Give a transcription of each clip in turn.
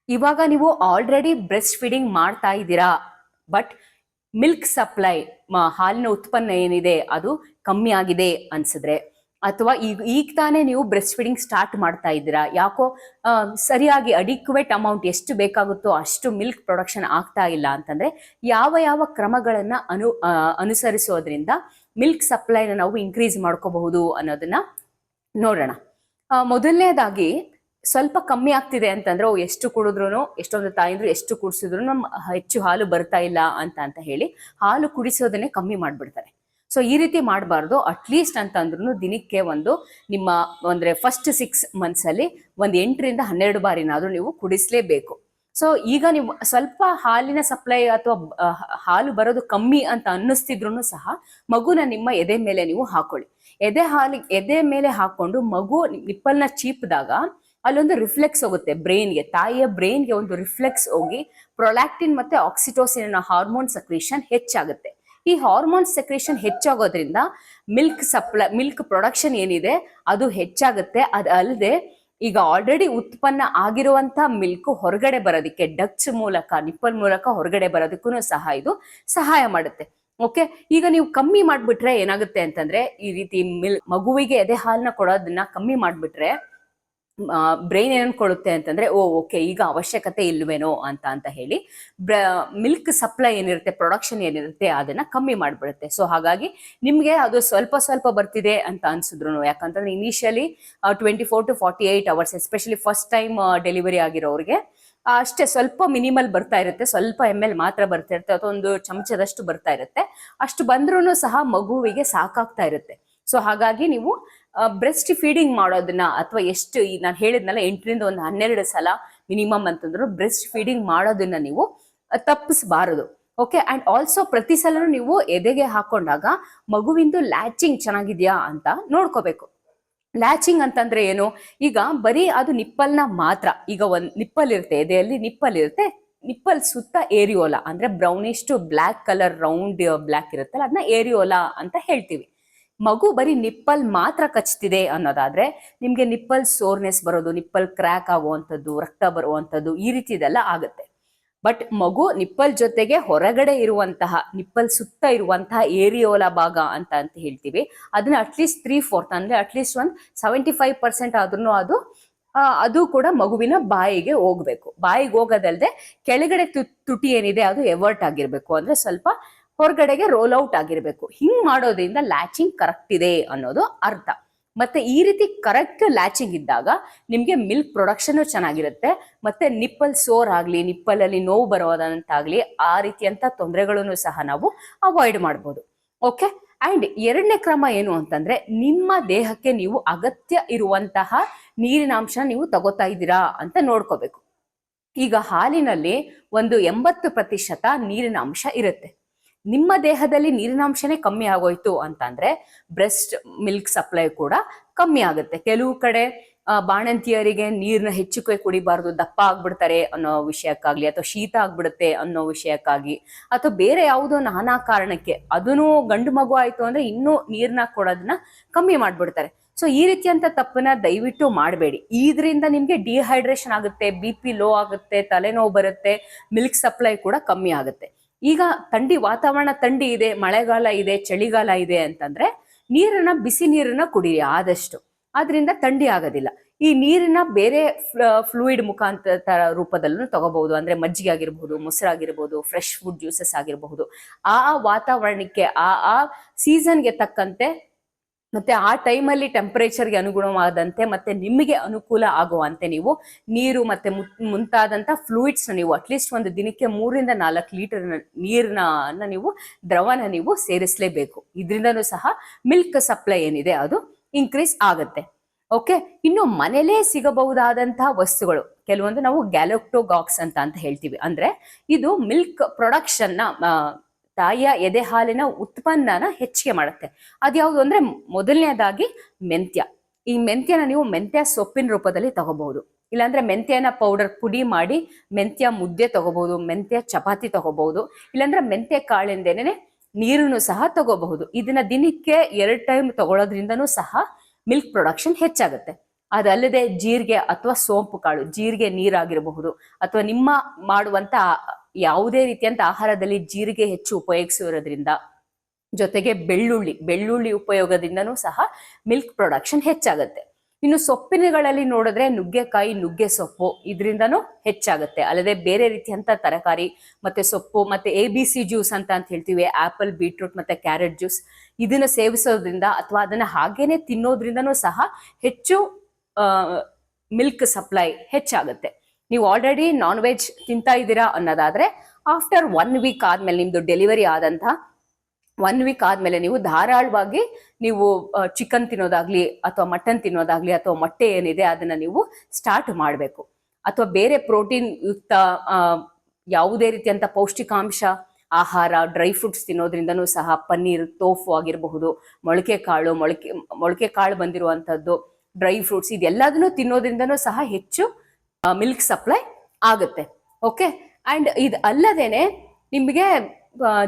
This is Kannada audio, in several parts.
ಇವಾಗ ನೀವು ಆಲ್ರೆಡಿ ಬ್ರೆಸ್ಟ್ ಫೀಡಿಂಗ್ ಮಾಡ್ತಾ ಇದ್ದೀರಾ, ಬಟ್ ಮಿಲ್ಕ್ ಸಪ್ಲೈ, ಹಾಲಿನ ಉತ್ಪನ್ನ ಏನಿದೆ ಅದು ಕಮ್ಮಿ ಆಗಿದೆ ಅನ್ಸಿದ್ರೆ, ಅಥವಾ ಈಗ ತಾನೇ ನೀವು ಬ್ರೆಸ್ಟ್ ಫೀಡಿಂಗ್ ಸ್ಟಾರ್ಟ್ ಮಾಡ್ತಾ ಇದ್ದೀರಾ, ಯಾಕೋ ಸರಿಯಾಗಿ ಅಡಿಕ್ವೇಟ್ ಅಮೌಂಟ್ ಎಷ್ಟು ಬೇಕಾಗುತ್ತೋ ಅಷ್ಟು ಮಿಲ್ಕ್ ಪ್ರೊಡಕ್ಷನ್ ಆಗ್ತಾ ಇಲ್ಲ ಅಂತಂದ್ರೆ ಯಾವ ಯಾವ ಕ್ರಮಗಳನ್ನ ಅನುಸರಿಸೋದ್ರಿಂದ ಮಿಲ್ಕ್ ಸಪ್ಲೈನ ನಾವು ಇನ್ಕ್ರೀಸ್ ಮಾಡ್ಕೋಬಹುದು ಅನ್ನೋದನ್ನ ನೋಡೋಣ. ಮೊದಲನೇದಾಗಿ ಸ್ವಲ್ಪ ಕಮ್ಮಿ ಆಗ್ತಿದೆ ಅಂತಂದ್ರೆ ಎಷ್ಟು ಕುಡಿದ್ರು, ಎಷ್ಟೊಂದು ತಾಯಿಂದ್ರು ಎಷ್ಟು ಕುಡಿಸಿದ್ರು ಹೆಚ್ಚು ಹಾಲು ಬರ್ತಾ ಇಲ್ಲ ಅಂತ ಹೇಳಿ ಹಾಲು ಕುಡಿಸೋದನ್ನೇ ಕಮ್ಮಿ ಮಾಡ್ಬಿಡ್ತಾರೆ. ಸೊ ಈ ರೀತಿ ಮಾಡಬಾರ್ದು. ಅಟ್ಲೀಸ್ಟ್ ಅಂತಂದ್ರೂ ದಿನಕ್ಕೆ ನಿಮ್ಮ ಅಂದ್ರೆ ಫಸ್ಟ್ 6 months ಅಲ್ಲಿ 8 ರಿಂದ 12 ಬಾರಿನಾದ್ರೂ ನೀವು ಕುಡಿಸ್ಲೇಬೇಕು. ಸೊ ಈಗ ನೀವು ಸ್ವಲ್ಪ ಹಾಲಿನ ಸಪ್ಲೈ ಅಥವಾ ಹಾಲು ಬರೋದು ಕಮ್ಮಿ ಅಂತ ಅನ್ನಿಸ್ತಿದ್ರು ಸಹ ಮಗುನ ನಿಮ್ಮ ಎದೆ ಮೇಲೆ ನೀವು ಹಾಕೊಳ್ಳಿ. ಎದೆ ಮೇಲೆ ಹಾಕೊಂಡು ಮಗು ನಿಪ್ಪಲ್ನ ಚೀಪ್ದಾಗ ಅಲ್ಲೊಂದು ರಿಫ್ಲೆಕ್ಸ್ ಹೋಗುತ್ತೆ ಬ್ರೈನ್ಗೆ, ತಾಯಿಯ ಬ್ರೈನ್ಗೆ ಒಂದು ರಿಫ್ಲೆಕ್ಸ್ ಹೋಗಿ ಪ್ರೊಲ್ಯಾಕ್ಟಿನ್ ಮತ್ತೆ ಆಕ್ಸಿಟೋಸಿನ್ ಹಾರ್ಮೋನ್ ಸಕ್ರೀಷನ್ ಹೆಚ್ಚಾಗುತ್ತೆ. ಈ ಹಾರ್ಮೋನ್ ಸೆಕ್ರೇಷನ್ ಹೆಚ್ಚಾಗೋದ್ರಿಂದ ಮಿಲ್ಕ್ ಪ್ರೊಡಕ್ಷನ್ ಏನಿದೆ ಅದು ಹೆಚ್ಚಾಗುತ್ತೆ. ಅದು ಅಲ್ಲದೆ ಈಗ ಆಲ್ರೆಡಿ ಉತ್ಪನ್ನ ಆಗಿರುವಂತ ಮಿಲ್ಕ್ ಹೊರಗಡೆ ಬರೋದಕ್ಕೆ ಡಕ್ಟ್ಸ್ ಮೂಲಕ, ನಿಪ್ಪಲ್ ಮೂಲಕ ಹೊರಗಡೆ ಬರೋದಕ್ಕೂ ಸಹ ಇದು ಸಹಾಯ ಮಾಡುತ್ತೆ. ಓಕೆ, ಈಗ ನೀವು ಕಮ್ಮಿ ಮಾಡ್ಬಿಟ್ರೆ ಏನಾಗುತ್ತೆ ಅಂತಂದ್ರೆ, ಈ ರೀತಿ ಮಗುವಿಗೆ ಎದೆ ಹಾಲನ್ನ ಕೊಡೋದನ್ನ ಕಮ್ಮಿ ಮಾಡ್ಬಿಟ್ರೆ ಬ್ರೈನ್ ಏನ್ ಕೊಡುತ್ತೆ ಅಂತಂದ್ರೆ, ಓಕೆ ಈಗ ಅವಶ್ಯಕತೆ ಇಲ್ವೇನೋ ಅಂತ ಹೇಳಿ ಮಿಲ್ಕ್ ಸಪ್ಲೈ ಏನಿರುತ್ತೆ, ಪ್ರೊಡಕ್ಷನ್ ಏನಿರುತ್ತೆ ಅದನ್ನ ಕಮ್ಮಿ ಮಾಡ್ಬಿಡುತ್ತೆ. ಸೊ ಹಾಗಾಗಿ ನಿಮ್ಗೆ ಅದು ಸ್ವಲ್ಪ ಬರ್ತಿದೆ ಅಂತ ಅನ್ಸಿದ್ರು, ಯಾಕಂತಂದ್ರೆ initially 24 to 48 hours especially first time delivery ಆಗಿರೋರಿಗೆ ಅಷ್ಟೇ ಸ್ವಲ್ಪ ಮಿನಿಮಲ್ ಬರ್ತಾ ಇರುತ್ತೆ, ಸ್ವಲ್ಪ ml ಮಾತ್ರ ಬರ್ತಾ ಇರುತ್ತೆ, ಅಥವಾ ಒಂದು ಚಮಚದಷ್ಟು ಬರ್ತಾ ಇರುತ್ತೆ. ಅಷ್ಟು ಬಂದ್ರೂ ಸಹ ಮಗುವಿಗೆ ಸಾಕಾಗ್ತಾ ಇರುತ್ತೆ. ಸೊ ಹಾಗಾಗಿ ನೀವು ಬ್ರೆಸ್ಟ್ ಫೀಡಿಂಗ್ ಮಾಡೋದನ್ನ, ಅಥವಾ ಎಷ್ಟು ನಾನು ಹೇಳಿದ್ನಲ್ಲ 8 ರಿಂದ 12 ಸಲ ಮಿನಿಮಮ್ ಅಂತಂದ್ರು ಬ್ರೆಸ್ಟ್ ಫೀಡಿಂಗ್ ಮಾಡೋದನ್ನ ನೀವು ತಪ್ಪಿಸಬಾರದು. ಓಕೆ, ಅಂಡ್ ಆಲ್ಸೋ ಪ್ರತಿ ಸಲನೂ ನೀವು ಎದೆಗೆ ಹಾಕೊಂಡಾಗ ಮಗುವಿಂದು ಲ್ಯಾಚಿಂಗ್ ಚೆನ್ನಾಗಿದ್ಯಾ ಅಂತ ನೋಡ್ಕೋಬೇಕು. ಲ್ಯಾಚಿಂಗ್ ಅಂತಂದ್ರೆ ಏನು, ಈಗ ಬರೀ ಅದು ನಿಪ್ಪಲ್ನ ಮಾತ್ರ, ಈಗ ಒಂದ್ ನಿಪ್ಪಲ್ ಇರುತ್ತೆ, ಎದೆಯಲ್ಲಿ ನಿಪ್ಪಲ್ ಇರುತ್ತೆ, ನಿಪ್ಪಲ್ ಸುತ್ತ ಏರಿಯೋಲಾ ಅಂದ್ರೆ brownish to black colour round black ಇರುತ್ತಲ್ಲ ಅದನ್ನ ಏರಿಯೋಲಾ ಅಂತ ಹೇಳ್ತೀವಿ. ಮಗು ಬರೀ ನಿಪ್ಪಲ್ ಮಾತ್ರ ಕಚ್ತಿದೆ ಅನ್ನೋದಾದ್ರೆ ನಿಮ್ಗೆ ನಿಪ್ಪಲ್ ಸೋರ್ನೆಸ್ ಬರೋದು, ನಿಪ್ಪಲ್ ಕ್ರ್ಯಾಕ್ ಆಗುವಂಥದ್ದು, ರಕ್ತ ಬರುವಂಥದ್ದು, ಈ ರೀತಿ ಇದೆಲ್ಲ ಆಗುತ್ತೆ. ಬಟ್ ಮಗು ನಿಪ್ಪಲ್ ಜೊತೆಗೆ ಹೊರಗಡೆ ಇರುವಂತಹ ನಿಪ್ಪಲ್ ಸುತ್ತ ಇರುವಂತಹ ಏರಿಯೋಲಾ ಭಾಗ ಅಂತ ಹೇಳ್ತೀವಿ, ಅದನ್ನ ಅಟ್ಲೀಸ್ಟ್ 3/4 ಅಂದ್ರೆ ಅಟ್ಲೀಸ್ಟ್ 75% ಆದ್ರೂ ಅದು ಕೂಡ ಮಗುವಿನ ಬಾಯಿಗೆ ಹೋಗ್ಬೇಕು. ಬಾಯಿಗೆ ಹೋಗೋದಲ್ದೆ ಕೆಳಗಡೆ ತುಟಿ ಏನಿದೆ ಅದು ಎವರ್ಟ್ ಆಗಿರ್ಬೇಕು, ಅಂದ್ರೆ ಸ್ವಲ್ಪ ಹೊರಗಡೆಗೆ ರೋಲ್ ಔಟ್ ಆಗಿರ್ಬೇಕು. ಹಿಂಗ್ ಮಾಡೋದ್ರಿಂದ ಲ್ಯಾಚಿಂಗ್ ಕರೆಕ್ಟ್ ಇದೆ ಅನ್ನೋದು ಅರ್ಥ. ಮತ್ತೆ ಈ ರೀತಿ ಕರೆಕ್ಟ್ ಲ್ಯಾಚಿಂಗ್ ಇದ್ದಾಗ ನಿಮ್ಗೆ ಮಿಲ್ಕ್ ಪ್ರೊಡಕ್ಷನ್ ಚೆನ್ನಾಗಿರುತ್ತೆ, ಮತ್ತೆ ನಿಪ್ಪಲ್ ಸೋರ್ ಆಗ್ಲಿ, ನಿಪ್ಪಲ್ ಅಲ್ಲಿ ನೋವು ಬರೋದಂತಾಗ್ಲಿ ಆ ರೀತಿಯಂತ ತೊಂದರೆಗಳನ್ನು ಸಹ ನಾವು ಅವಾಯ್ಡ್ ಮಾಡ್ಬೋದು. ಓಕೆ, ಅಂಡ್ ಎರಡನೇ ಕ್ರಮ ಏನು ಅಂತಂದ್ರೆ, ನಿಮ್ಮ ದೇಹಕ್ಕೆ ನೀವು ಅಗತ್ಯ ಇರುವಂತಹ ನೀರಿನಾಂಶ ನೀವು ತಗೋತಾ ಇದ್ದೀರಾ ಅಂತ ನೋಡ್ಕೋಬೇಕು. ಈಗ ಹಾಲಿನಲ್ಲಿ 80% ನೀರಿನ ಅಂಶ ಇರುತ್ತೆ. ನಿಮ್ಮ ದೇಹದಲ್ಲಿ ನೀರಿನಾಂಶನೇ ಕಮ್ಮಿ ಆಗೋಯ್ತು ಅಂತಂದ್ರೆ ಬ್ರೆಸ್ಟ್ ಮಿಲ್ಕ್ ಸಪ್ಲೈ ಕೂಡ ಕಮ್ಮಿ ಆಗುತ್ತೆ. ಕೆಲವು ಕಡೆ ಬಾಣಂತಿಯರಿಗೆ ನೀರ್ನ ಹೆಚ್ಚಿಗೆ ಕುಡಿಬಾರ್ದು, ದಪ್ಪ ಆಗ್ಬಿಡ್ತಾರೆ ಅನ್ನೋ ವಿಷಯಕ್ಕಾಗ್ಲಿ, ಅಥವಾ ಶೀತ ಆಗ್ಬಿಡುತ್ತೆ ಅನ್ನೋ ವಿಷಯಕ್ಕಾಗಿ, ಅಥವಾ ಬೇರೆ ಯಾವುದೋ ನಾನಾ ಕಾರಣಕ್ಕೆ ಅದನ್ನು ಗಂಡು ಮಗು ಆಯ್ತು ಅಂದ್ರೆ ಇನ್ನೂ ನೀರ್ನ ಕೊಡೋದನ್ನ ಕಮ್ಮಿ ಮಾಡ್ಬಿಡ್ತಾರೆ. ಸೊ ಈ ರೀತಿಯಂತ ತಪ್ಪನ್ನ ದಯವಿಟ್ಟು ಮಾಡಬೇಡಿ. ಇದರಿಂದ ನಿಮ್ಗೆ ಡಿಹೈಡ್ರೇಷನ್ ಆಗುತ್ತೆ, BP ಲೋ ಆಗುತ್ತೆ, ತಲೆನೋವು ಬರುತ್ತೆ, ಮಿಲ್ಕ್ ಸಪ್ಲೈ ಕೂಡ ಕಮ್ಮಿ ಆಗುತ್ತೆ. ಈಗ ವಾತಾವರಣ ಥಂಡಿ ಇದೆ, ಮಳೆಗಾಲ ಇದೆ, ಚಳಿಗಾಲ ಇದೆ ಅಂತಂದ್ರೆ ಬಿಸಿ ನೀರನ್ನ ಕುಡೀರಿ ಆದಷ್ಟು, ಆದ್ರಿಂದ ಥಂಡಿ ಆಗೋದಿಲ್ಲ. ಈ ನೀರನ್ನ ಬೇರೆ ಫ್ಲೂಯಿಡ್ ಮುಖಾಂತರ ರೂಪದಲ್ಲೂ ತಗೋಬಹುದು, ಅಂದ್ರೆ ಮಜ್ಜಿಗೆ ಆಗಿರ್ಬಹುದು, ಮೊಸರಾಗಿರ್ಬಹುದು, ಫ್ರೆಶ್ ಫುಡ್ ಜ್ಯೂಸಸ್ ಆಗಿರಬಹುದು. ಆ ವಾತಾವರಣಕ್ಕೆ ಆ ಸೀಸನ್ಗೆ ತಕ್ಕಂತೆ ಮತ್ತೆ ಆ ಟೈಮಲ್ಲಿ ಟೆಂಪರೇಚರ್ಗೆ ಅನುಗುಣವಾದಂತೆ ಮತ್ತೆ ನಿಮಗೆ ಅನುಕೂಲ ಆಗುವಂತೆ ನೀವು ನೀರು ಮತ್ತೆ ಮುಂತಾದಂತ ಫ್ಲೂಯಿಡ್ಸ್ ನೀವು ಅಟ್ಲೀಸ್ಟ್ ಒಂದು ದಿನಕ್ಕೆ 3 ರಿಂದ 4 ಲೀಟರ್ ನೀರನ್ನ ನೀವು ದ್ರವನ ನೀವು ಸೇರಿಸಲೇಬೇಕು. ಇದರಿಂದನೂ ಸಹ ಮಿಲ್ಕ್ ಸಪ್ಲೈ ಏನಿದೆ ಅದು ಇನ್ಕ್ರೀಸ್ ಆಗುತ್ತೆ. ಓಕೆ, ಇನ್ನು ಮನೇಲೇ ಸಿಗಬಹುದಾದಂತಹ ವಸ್ತುಗಳು ಕೆಲವೊಂದು ನಾವು ಗ್ಯಾಲಕ್ಟೋಗಾಕ್ಸ್ ಅಂತ ಹೇಳ್ತೀವಿ. ಅಂದ್ರೆ ಇದು ಮಿಲ್ಕ್ ಪ್ರೊಡಕ್ಷನ್ ನ ತಾಯಿಯ ಎದೆ ಹಾಲಿನ ಉತ್ಪನ್ನನ ಹೆಚ್ಚಿಗೆ ಮಾಡುತ್ತೆ. ಅದ್ಯಾವುದು ಅಂದ್ರೆ ಮೊದಲನೇದಾಗಿ ಮೆಂತ್ಯ. ಈ ಮೆಂತ್ಯನ ನೀವು ಮೆಂತ್ಯ ಸೊಪ್ಪಿನ ರೂಪದಲ್ಲಿ ತಗೋಬಹುದು, ಇಲ್ಲಾಂದ್ರೆ ಮೆಂತ್ಯನ ಪೌಡರ್ ಪುಡಿ ಮಾಡಿ ಮೆಂತ್ಯ ಮುದ್ದೆ ತಗೋಬಹುದು, ಮೆಂತ್ಯ ಚಪಾತಿ ತಗೋಬಹುದು, ಇಲ್ಲಾಂದ್ರೆ ಮೆಂತ್ಯ ಕಾಳಿಂದೇನೆ ನೀರನ್ನು ಸಹ ತಗೋಬಹುದು. ಇದನ್ನ ದಿನಕ್ಕೆ 2 ಟೈಮ್ ತಗೊಳ್ಳೋದ್ರಿಂದನೂ ಸಹ ಮಿಲ್ಕ್ ಪ್ರೊಡಕ್ಷನ್ ಹೆಚ್ಚಾಗುತ್ತೆ. ಅದಲ್ಲದೆ ಜೀರಿಗೆ ಅಥವಾ ಸೋಂಪು ಕಾಳು, ಜೀರಿಗೆ ನೀರಾಗಿರಬಹುದು, ಅಥವಾ ನಿಮ್ಮ ಮಾಡುವಂತ ಯಾವುದೇ ರೀತಿಯಂತ ಆಹಾರದಲ್ಲಿ ಜೀರಿಗೆ ಹೆಚ್ಚು ಉಪಯೋಗಿಸಿರೋದ್ರಿಂದ, ಜೊತೆಗೆ ಬೆಳ್ಳುಳ್ಳಿ ಉಪಯೋಗದಿಂದನೂ ಸಹ ಮಿಲ್ಕ್ ಪ್ರೊಡಕ್ಷನ್ ಹೆಚ್ಚಾಗುತ್ತೆ. ಇನ್ನು ಸೊಪ್ಪಿನಗಳಲ್ಲಿ ನೋಡಿದ್ರೆ ನುಗ್ಗೆಕಾಯಿ, ನುಗ್ಗೆ ಸೊಪ್ಪು ಇದರಿಂದನೂ ಹೆಚ್ಚಾಗುತ್ತೆ. ಅಲ್ಲದೆ ಬೇರೆ ರೀತಿಯಂತ ತರಕಾರಿ ಮತ್ತೆ ಸೊಪ್ಪು ಮತ್ತೆ ABC ಜ್ಯೂಸ್ ಅಂತ ಹೇಳ್ತೀವಿ, ಆಪಲ್, ಬೀಟ್ರೂಟ್ ಮತ್ತೆ ಕ್ಯಾರೆಟ್ ಜ್ಯೂಸ್, ಇದನ್ನ ಸೇವಿಸೋದ್ರಿಂದ ಅಥವಾ ಅದನ್ನ ಹಾಗೇನೆ ತಿನ್ನೋದ್ರಿಂದನೂ ಸಹ ಹೆಚ್ಚು ಮಿಲ್ಕ್ ಸಪ್ಲೈ ಹೆಚ್ಚಾಗುತ್ತೆ. ನೀವು ಆಲ್ರೆಡಿ ನಾನ್ ವೆಜ್ ತಿಂತಾ ಇದ್ದೀರಾ ಅನ್ನೋದಾದ್ರೆ ಆಫ್ಟರ್ 1 ವೀಕ್ ಆದ್ಮೇಲೆ, ನಿಮ್ದು ಡೆಲಿವರಿ ಆದಂತ 1 ವೀಕ್ ಆದ್ಮೇಲೆ ನೀವು ಧಾರಾಳವಾಗಿ ನೀವು ಚಿಕನ್ ತಿನ್ನೋದಾಗ್ಲಿ ಅಥವಾ ಮಟನ್ ತಿನ್ನೋದಾಗ್ಲಿ ಅಥವಾ ಮೊಟ್ಟೆ ಏನಿದೆ ಅದನ್ನ ನೀವು ಸ್ಟಾರ್ಟ್ ಮಾಡಬೇಕು. ಅಥವಾ ಬೇರೆ ಪ್ರೋಟೀನ್ ಯುಕ್ತ ಯಾವುದೇ ರೀತಿಯಂತ ಪೌಷ್ಟಿಕಾಂಶ ಆಹಾರ, ಡ್ರೈ ಫ್ರೂಟ್ಸ್ ತಿನ್ನೋದ್ರಿಂದನೂ ಸಹ, ಪನ್ನೀರ್, ತೋಫು ಆಗಿರಬಹುದು, ಮೊಳಕೆ ಕಾಳು ಬಂದಿರುವಂತದ್ದು, ಡ್ರೈ ಫ್ರೂಟ್ಸ್, ಇದೆಲ್ಲದನ್ನು ತಿನ್ನೋದ್ರಿಂದನೂ ಸಹ ಹೆಚ್ಚು ಮಿಲ್ಕ್ ಸಪ್ಲೈ ಆಗುತ್ತೆ. ಓಕೆ, ಅಂಡ್ ಇದು ಅಲ್ಲದೇನೆ ನಿಮಗೆ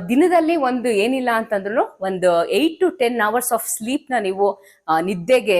ದಿನದಲ್ಲಿ ಒಂದು ಏನಿಲ್ಲ ಅಂತಂದ್ರೂ ಒಂದು 8 to 10 hours ಆಫ್ ಸ್ಲೀಪ್ ನ ನೀವು ನಿದ್ದೆಗೆ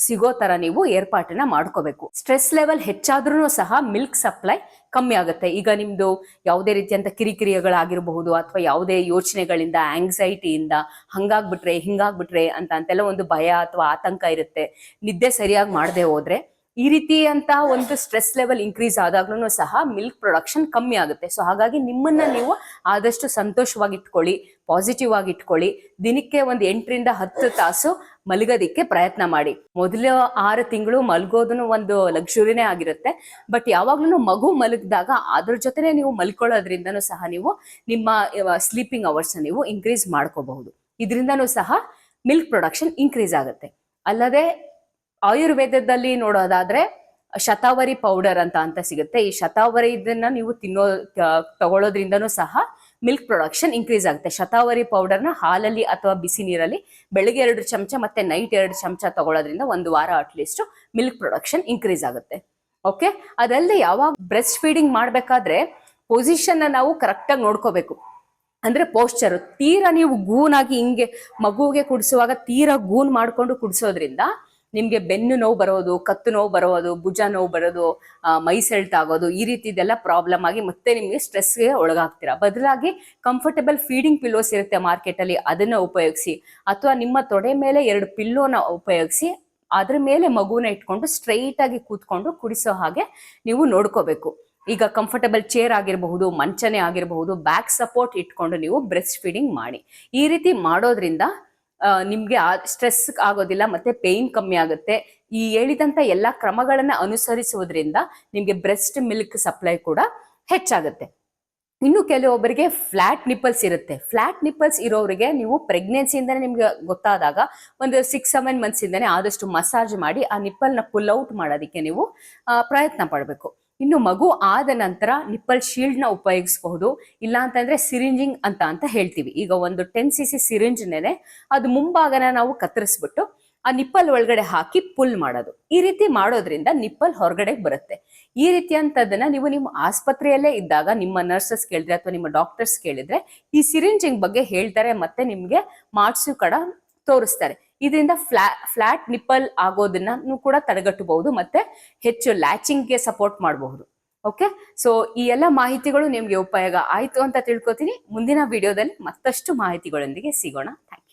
ಸಿಗೋ ತರ ನೀವು ಏರ್ಪಾಟನ್ನ ಮಾಡ್ಕೋಬೇಕು. ಸ್ಟ್ರೆಸ್ ಲೆವೆಲ್ ಹೆಚ್ಚಾದ್ರೂ ಸಹ ಮಿಲ್ಕ್ ಸಪ್ಲೈ ಕಮ್ಮಿ ಆಗುತ್ತೆ. ಈಗ ನಿಮ್ದು ಯಾವುದೇ ರೀತಿಯಂತ ಕಿರಿಕಿರಿಗಳಾಗಿರಬಹುದು ಅಥವಾ ಯಾವುದೇ ಯೋಚನೆಗಳಿಂದ, ಆಂಗ್ಸೈಟಿಯಿಂದ ಹಿಂಗಾಗ್ಬಿಟ್ರೆ ಅಂತೆಲ್ಲ ಒಂದು ಭಯ ಅಥವಾ ಆತಂಕ ಇರುತ್ತೆ. ನಿದ್ದೆ ಸರಿಯಾಗಿ ಮಾಡದೆ ಹೋದ್ರೆ ಈ ರೀತಿ ಅಂತ ಒಂದು ಸ್ಟ್ರೆಸ್ ಲೆವೆಲ್ ಇನ್ಕ್ರೀಸ್ ಆದಾಗ್ಲೂ ಸಹ ಮಿಲ್ಕ್ ಪ್ರೊಡಕ್ಷನ್ ಕಮ್ಮಿ ಆಗುತ್ತೆ. ಸೊ ಹಾಗಾಗಿ ನಿಮ್ಮನ್ನ ನೀವು ಆದಷ್ಟು ಸಂತೋಷವಾಗಿ ಇಟ್ಕೊಳ್ಳಿ, ಪಾಸಿಟಿವ್ ಆಗಿ ಇಟ್ಕೊಳ್ಳಿ. ದಿನಕ್ಕೆ ಒಂದು 8 ರಿಂದ 10 ತಾಸು ಮಲಗೋದಿಕ್ಕೆ ಪ್ರಯತ್ನ ಮಾಡಿ. ಮೊದಲ 6 ತಿಂಗಳು ಮಲಗೋದನ್ನು ಒಂದು ಲಕ್ಸುರಿನೇ ಆಗಿರುತ್ತೆ. ಬಟ್ ಯಾವಾಗ್ಲೂ ಮಗು ಮಲಗಿದಾಗ ಅದ್ರ ಜೊತೆನೆ ನೀವು ಮಲ್ಕೊಳ್ಳೋದ್ರಿಂದನೂ ಸಹ ನೀವು ನಿಮ್ಮ ಸ್ಲೀಪಿಂಗ್ ಅವರ್ಸ್ ನೀವು ಇನ್ಕ್ರೀಸ್ ಮಾಡ್ಕೋಬಹುದು. ಇದರಿಂದನೂ ಸಹ ಮಿಲ್ಕ್ ಪ್ರೊಡಕ್ಷನ್ ಇನ್ಕ್ರೀಸ್ ಆಗುತ್ತೆ. ಅಲ್ಲದೆ ಆಯುರ್ವೇದದಲ್ಲಿ ನೋಡೋದಾದ್ರೆ ಶತಾವರಿ ಪೌಡರ್ ಅಂತ ಸಿಗುತ್ತೆ. ಈ ಶತಾವರಿ ಇದನ್ನ ನೀವು ತಗೊಳ್ಳೋದ್ರಿಂದನೂ ಸಹ ಮಿಲ್ಕ್ ಪ್ರೊಡಕ್ಷನ್ ಇನ್ಕ್ರೀಸ್ ಆಗುತ್ತೆ. ಶತಾವರಿ ಪೌಡರ್ನ ಹಾಲಲ್ಲಿ ಅಥವಾ ಬಿಸಿ ನೀರಲ್ಲಿ ಬೆಳಗ್ಗೆ 2 ಚಮಚ ಮತ್ತೆ ನೈಟ್ 2 ಚಮಚ ತಗೊಳ್ಳೋದ್ರಿಂದ 1 ವಾರ ಅಟ್ಲೀಸ್ಟ್ ಮಿಲ್ಕ್ ಪ್ರೊಡಕ್ಷನ್ ಇನ್ಕ್ರೀಸ್ ಆಗುತ್ತೆ. ಓಕೆ, ಅದಲ್ಲದೆ ಯಾವಾಗ ಬ್ರೆಸ್ಟ್ ಫೀಡಿಂಗ್ ಮಾಡ್ಬೇಕಾದ್ರೆ ಪೊಸಿಷನ್ ನಾವು ಕರೆಕ್ಟ್ ಆಗಿ ನೋಡ್ಕೋಬೇಕು. ಅಂದ್ರೆ ಪೋಸ್ಚರ್ ತೀರಾ ನೀವು ಗೂನಾಗಿ ಹಿಂಗೆ ಮಗುವಿಗೆ ಕುಡಿಸುವಾಗ ತೀರಾ ಗೂನ್ ಮಾಡ್ಕೊಂಡು ಕುಡಿಸೋದ್ರಿಂದ ನಿಮ್ಗೆ ಬೆನ್ನು ನೋವು ಬರೋದು, ಕತ್ತು ನೋವು ಬರೋದು, ಭುಜ ನೋವು ಬರೋದು, ಮೈ ಸೆಳ್ತ ಆಗೋದು, ಈ ರೀತಿದೆಲ್ಲ ಪ್ರಾಬ್ಲಮ್ ಆಗಿ ಮತ್ತೆ ನಿಮ್ಗೆ ಸ್ಟ್ರೆಸ್ಗೆ ಒಳಗಾಗ್ತೀರಾ. ಬದಲಾಗಿ ಕಂಫರ್ಟಬಲ್ ಫೀಡಿಂಗ್ ಪಿಲ್ಲೋಸ್ ಇರುತ್ತೆ ಮಾರ್ಕೆಟ್ ಅಲ್ಲಿ, ಅದನ್ನ ಉಪಯೋಗಿಸಿ. ಅಥವಾ ನಿಮ್ಮ ತೊಡೆ ಮೇಲೆ 2 ಪಿಲ್ಲೋನ ಉಪಯೋಗಿಸಿ ಅದ್ರ ಮೇಲೆ ಮಗುನ ಇಟ್ಕೊಂಡು ಸ್ಟ್ರೈಟ್ ಆಗಿ ಕೂತ್ಕೊಂಡು ಕುಡಿಸೋ ಹಾಗೆ ನೀವು ನೋಡ್ಕೋಬೇಕು. ಈಗ ಕಂಫರ್ಟಬಲ್ ಚೇರ್ ಆಗಿರಬಹುದು, ಮಂಚನೆ ಆಗಿರಬಹುದು, ಬ್ಯಾಕ್ ಸಪೋರ್ಟ್ ಇಟ್ಕೊಂಡು ನೀವು ಬ್ರೆಸ್ಟ್ ಫೀಡಿಂಗ್ ಮಾಡಿ. ಈ ರೀತಿ ಮಾಡೋದ್ರಿಂದ ನಿಮ್ಗೆ ಸ್ಟ್ರೆಸ್ ಆಗೋದಿಲ್ಲ, ಮತ್ತೆ ಪೇಯ್ನ್ ಕಮ್ಮಿ ಆಗುತ್ತೆ. ಈ ಹೇಳಿದಂತ ಎಲ್ಲಾ ಕ್ರಮಗಳನ್ನ ಅನುಸರಿಸುವುದರಿಂದ ನಿಮ್ಗೆ ಬ್ರೆಸ್ಟ್ ಮಿಲ್ಕ್ ಸಪ್ಲೈ ಕೂಡ ಹೆಚ್ಚಾಗುತ್ತೆ. ಇನ್ನು ಕೆಲವೊಬ್ಬರಿಗೆ ಫ್ಲಾಟ್ ನಿಪ್ಪಲ್ಸ್ ಇರುತ್ತೆ. ಫ್ಲಾಟ್ ನಿಪ್ಪಲ್ಸ್ ಇರೋರಿಗೆ ನೀವು ಪ್ರೆಗ್ನೆನ್ಸಿಯಿಂದನೇ ನಿಮ್ಗೆ ಗೊತ್ತಾದಾಗ ಒಂದು 6-7 ಮಂತ್ಸ್ ಇಂದಾನೆ ಆದಷ್ಟು ಮಸಾಜ್ ಮಾಡಿ ಆ ನಿಪ್ಪಲ್ನ ಪುಲ್ ಔಟ್ ಮಾಡೋದಕ್ಕೆ ನೀವು ಪ್ರಯತ್ನ ಪಡಬೇಕು. ಇನ್ನು ಮಗು ಆದ ನಂತರ ನಿಪ್ಪಲ್ ಶೀಲ್ಡ್ ನ ಉಪಯೋಗಿಸಬಹುದು. ಇಲ್ಲ ಅಂತಂದ್ರೆ ಸಿರಿಂಜಿಂಗ್ ಅಂತ ಹೇಳ್ತೀವಿ. ಈಗ ಒಂದು 10 cc ಸಿರಿಂಜ್ನೇನೆ ಅದು ಮುಂಭಾಗನ ನಾವು ಕತ್ತರಿಸ್ಬಿಟ್ಟು ಆ ನಿಪ್ಪಲ್ ಒಳಗಡೆ ಹಾಕಿ ಪುಲ್ ಮಾಡೋದು. ಈ ರೀತಿ ಮಾಡೋದ್ರಿಂದ ನಿಪ್ಪಲ್ ಹೊರಗಡೆ ಬರುತ್ತೆ. ಈ ರೀತಿಯಂತದನ್ನ ನೀವು ನಿಮ್ಮ ಆಸ್ಪತ್ರೆಯಲ್ಲೇ ಇದ್ದಾಗ ನಿಮ್ಮ ನರ್ಸಸ್ ಕೇಳಿದ್ರೆ ಅಥವಾ ನಿಮ್ಮ ಡಾಕ್ಟರ್ಸ್ ಕೇಳಿದ್ರೆ ಈ ಸಿರಿಂಜಿಂಗ್ ಬಗ್ಗೆ ಹೇಳ್ತಾರೆ, ಮತ್ತೆ ನಿಮ್ಗೆ ಮಾಡ್ಸು ಕಡ ತೋರಿಸ್ತಾರೆ. ಇದರಿಂದ ಫ್ಲಾಟ್ ನಿಪ್ಪಲ್ ಆಗೋದನ್ನ ಕೂಡ ತಡೆಗಟ್ಟಬಹುದು, ಮತ್ತೆ ಹೆಚ್ಚು ಲ್ಯಾಚಿಂಗ್ಗೆ ಸಪೋರ್ಟ್ ಮಾಡಬಹುದು. ಓಕೆ, ಸೊ ಈ ಎಲ್ಲ ಮಾಹಿತಿಗಳು ನಿಮ್ಗೆ ಉಪಯೋಗ ಆಯ್ತು ಅಂತ ತಿಳ್ಕೊತೀನಿ. ಮುಂದಿನ ವಿಡಿಯೋದಲ್ಲಿ ಮತ್ತಷ್ಟು ಮಾಹಿತಿಗಳೊಂದಿಗೆ ಸಿಗೋಣ. Thank you.